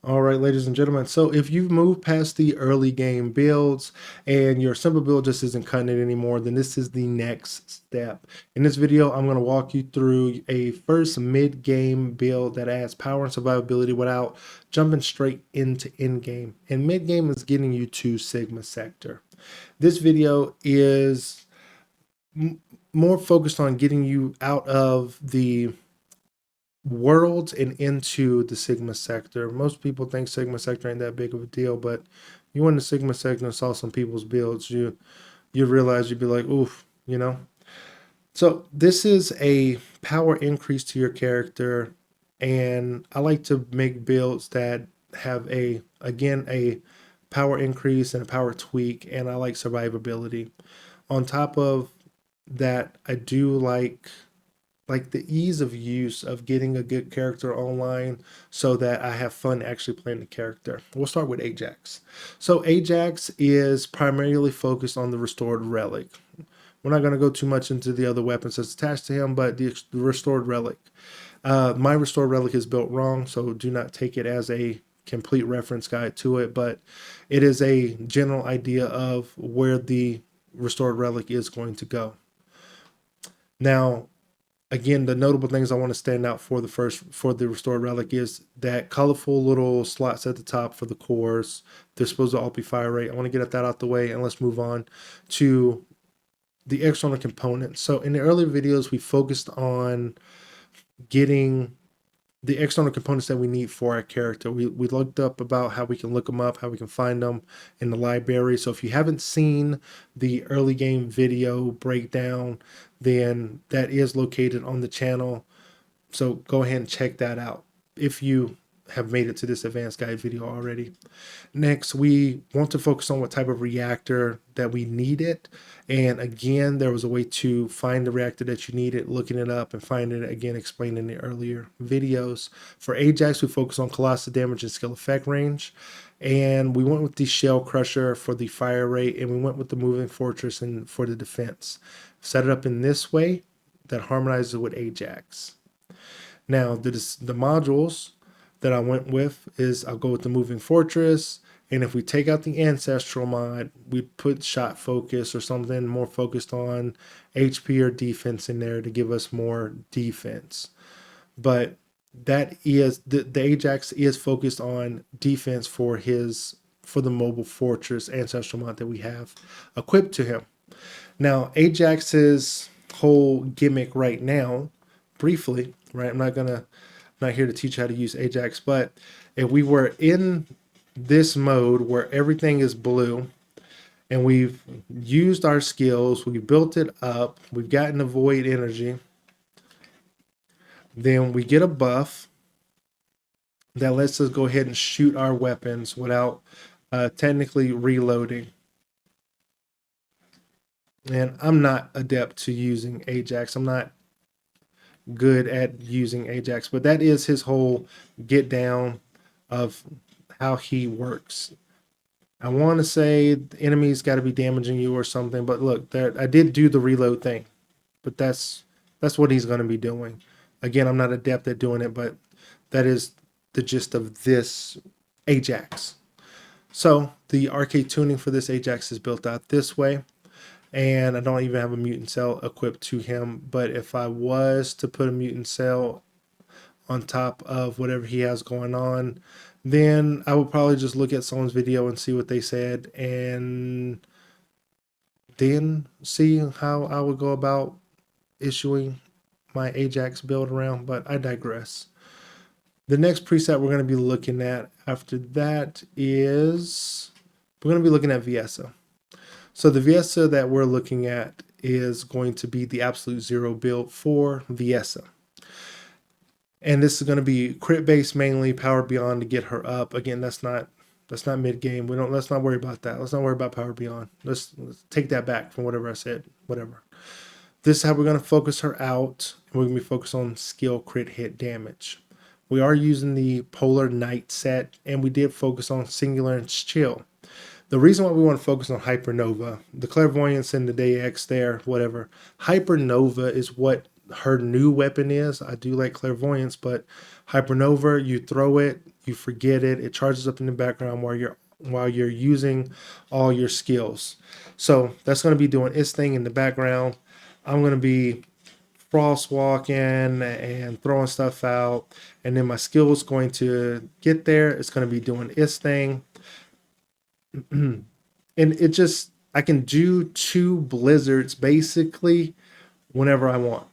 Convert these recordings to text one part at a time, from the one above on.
All right, ladies and gentlemen. So if you've moved past the early game builds and your simple build just isn't cutting it anymore, then this is the next step. In this video, I'm going to walk you through a first mid-game build that adds power and survivability without jumping straight into endgame. And mid-game is getting you to Sigma Sector. This video is more focused on getting you out of the worlds and into the Sigma sector. Most people think Sigma sector ain't that big of a deal, but you went to Sigma sector and saw some people's builds, you realize you'd be like, oof, you know. So this is a power increase to your character, and I like to make builds that have a power increase and a power tweak, and I like survivability. On top of that, I do like the ease of use of getting a good character online so that I have fun actually playing the character. We'll start with Ajax. So Ajax is primarily focused on the restored relic. We're not going to go too much into the other weapons that's attached to him, but the restored relic. My restored relic is built wrong, so do not take it as a complete reference guide to it, but it is a general idea of where the restored relic is going to go. Now, again, the notable things I want to stand out for the restored relic is that colorful little slots at the top for the cores. They're supposed to all be fire rate. I want to get that out the way, and let's move on to the external components. So in the earlier videos, we focused on getting the external components that we need for our character. We looked up about how we can look them up, how we can find them in the library. So if you haven't seen the early game video breakdown, then that is located on the channel. So go ahead and check that out if you have made it to this advanced guide video already. Next, we want to focus on what type of reactor that we needed. And again, there was a way to find the reactor that you needed, looking it up and finding it again, explained in the earlier videos. For Ajax, we focus on colossal damage and skill effect range. And we went with the Shell Crusher for the fire rate, and we went with the Moving Fortress and for the defense. Set it up in this way that harmonizes with Ajax. Now, the modules that I went with is I'll go with the Moving Fortress, and if we take out the Ancestral mod, we put Shot Focus or something more focused on HP or defense in there to give us more defense. But that is the Ajax is focused on defense for the Mobile Fortress Ancestral mod that we have equipped to him. Now, Ajax's whole gimmick right now, briefly, right? I'm not here to teach how to use Ajax, but if we were in this mode where everything is blue and we've used our skills, we built it up, we've gotten the void energy, then we get a buff that lets us go ahead and shoot our weapons without technically reloading. And I'm not adept to using Ajax. I'm not good at using Ajax, but that is his whole get down of how he works. I want to say the enemy's got to be damaging you or something, but look, there I did do the reload thing, but that's what he's going to be doing. Again, I'm not adept at doing it, but that is the gist of this Ajax. So the arcade tuning for this Ajax is built out this way. And I don't even have a mutant cell equipped to him. But if I was to put a mutant cell on top of whatever he has going on, then I would probably just look at someone's video and see what they said and then see how I would go about issuing my Ajax build around. But I digress. The next preset we're going to be looking at after that is we're going to be looking at Viessa. So the Viessa that we're looking at is going to be the absolute zero build for Viessa. And this is going to be crit based mainly, power beyond to get her up. Again, that's not mid game. Let's not worry about that. Let's not worry about power beyond. Let's take that back from whatever I said. Whatever. This is how we're going to focus her out. And we're going to be focused on skill crit hit damage. We are using the Polar Knight set, and we did focus on Singular and Chill. The reason why we want to focus on Hypernova, the Clairvoyance and the Day X there, whatever. Hypernova is what her new weapon is. I do like Clairvoyance, but Hypernova, you throw it, you forget it, it charges up in the background while you're using all your skills. So that's going to be doing its thing in the background. I'm going to be frost walking and throwing stuff out, and then my skill is going to get there. It's going to be doing its thing. And it just, I can do 2 blizzards basically whenever I want.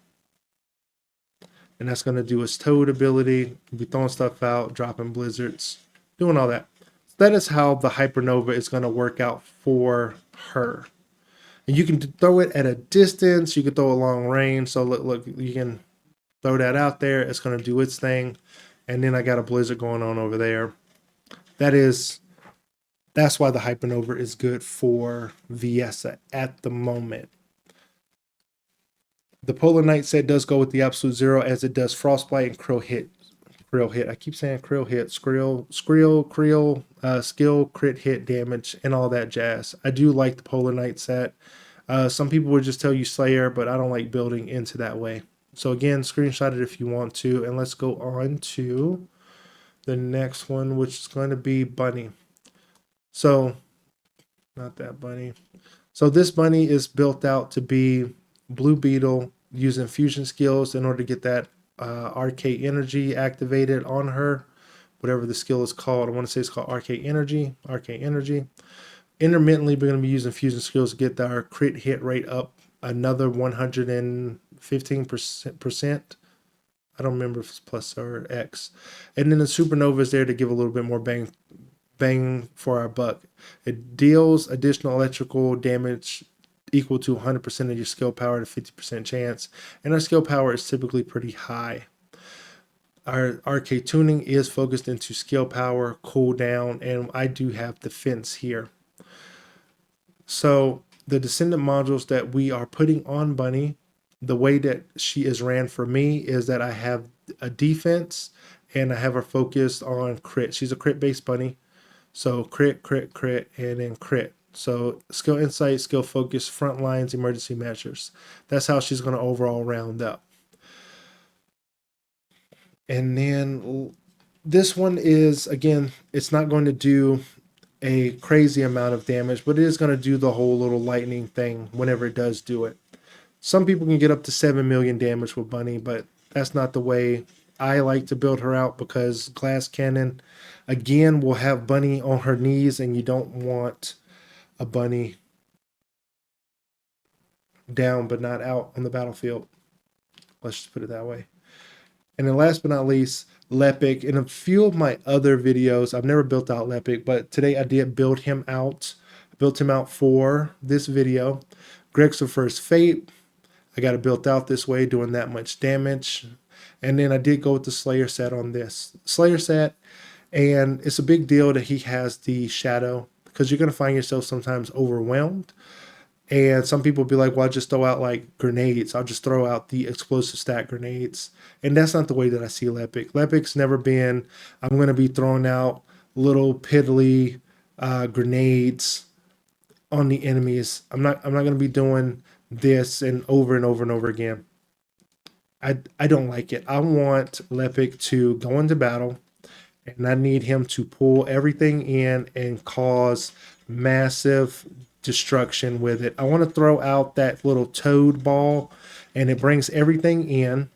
And that's going to do its toad ability, be throwing stuff out, dropping blizzards, doing all that. That is how the hypernova is going to work out for her. And you can throw it at a distance, you can throw a long range. So look, you can throw that out there, it's going to do its thing. And then I got a blizzard going on over there. That's why the hypernova is good for Viessa at the moment. The Polar Knight set does go with the absolute zero, as it does frostbite and krill hit. I keep saying krill hit, krill, skill, crit hit damage, and all that jazz. I do like the Polar Knight set. Some people would just tell you Slayer, but I don't like building into that way. So again, screenshot it if you want to, and let's go on to the next one, which is going to be Bunny. So, not that bunny. So this bunny is built out to be Blue Beetle using fusion skills in order to get that arcade energy activated on her, whatever the skill is called. I want to say it's called arcade energy. Intermittently, we're going to be using fusion skills to get our crit hit rate up another 115%. I don't remember if it's plus or X. And then the supernova is there to give a little bit more bang for our buck. It deals additional electrical damage equal to 100% of your skill power at a 50% chance, and our skill power is typically pretty high. Our arcade tuning is focused into skill power, cooldown, and I do have defense here. So the Descendant modules that we are putting on Bunny, the way that she is ran for me is that I have a defense and I have her focused on crit. She's a crit based bunny. So crit, and then crit. So skill insight, skill focus, front lines, emergency measures. That's how she's going to overall round up. And then this one is, again, it's not going to do a crazy amount of damage, but it is going to do the whole little lightning thing whenever it does do it. Some people can get up to 7 million damage with Bunny, but that's not the way I like to build her out, because Glass Cannon, again, will have Bunny on her knees, and you don't want a Bunny down but not out on the battlefield. Let's just put it that way. And then last but not least, Lepic. In a few of my other videos, I've never built out Lepic, but today I did build him out. I built him out for this video. Greg's First Fate. I got it built out this way, doing that much damage. And then I did go with the Slayer set on this. Slayer set, and it's a big deal that he has the shadow, because you're going to find yourself sometimes overwhelmed. And some people be like, well, I'll just throw out like grenades. I'll just throw out the explosive stack grenades. And that's not the way that I see Lepic. Lepic's never been, I'm going to be throwing out little piddly grenades on the enemies. I'm not going to be doing this and over again. I don't like it. I want Lepic to go into battle, and I need him to pull everything in and cause massive destruction with it. I want to throw out that little toad ball, and it brings everything in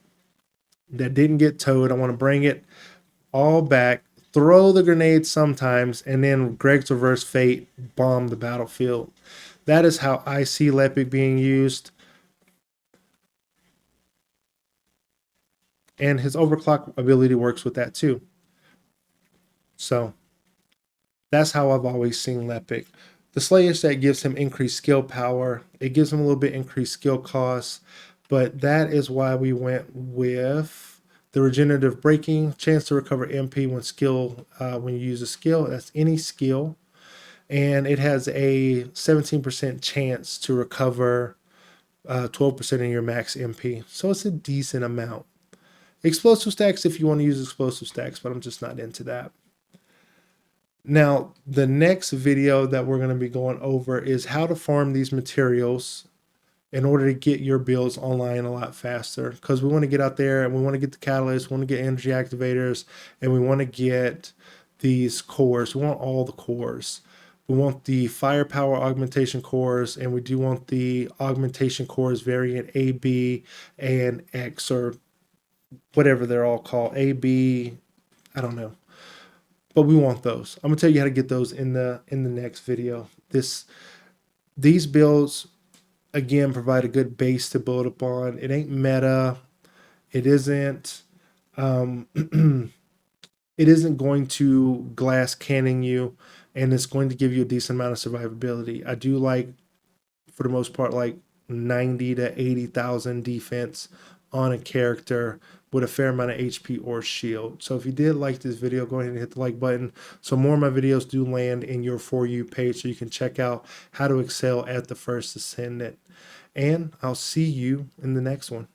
that didn't get towed. I want to bring it all back, throw the grenades sometimes, and then Greg's Reverse Fate bomb the battlefield. That is how I see Lepic being used. And his overclock ability works with that too. So that's how I've always seen Lepic. The Slayer set gives him increased skill power. It gives him a little bit increased skill costs, but that is why we went with the regenerative braking, chance to recover MP when you use a skill. That's any skill. And it has a 17% chance to recover 12% of your max MP. So it's a decent amount. Explosive stacks if you want to use explosive stacks, but I'm just not into that. Now, the next video that we're going to be going over is how to farm these materials in order to get your builds online a lot faster, because we want to get out there and we want to get the catalysts, we want to get energy activators, and we want to get these cores. We want all the cores. We want the firepower augmentation cores, and we do want the augmentation cores variant A, B, and X, or whatever they're all called. A, B, I don't know. But we want those. I'm gonna tell you how to get those in the next video. These builds again provide a good base to build upon. It ain't meta. It isn't it isn't going to glass cannon you, and it's going to give you a decent amount of survivability. I do like, for the most part, like 90 to 80,000 defense on a character with a fair amount of HP or shield. So if you did like this video, go ahead and hit the like button so more of my videos do land in your For You page, so you can check out how to excel at the First Descendant. And I'll see you in the next one.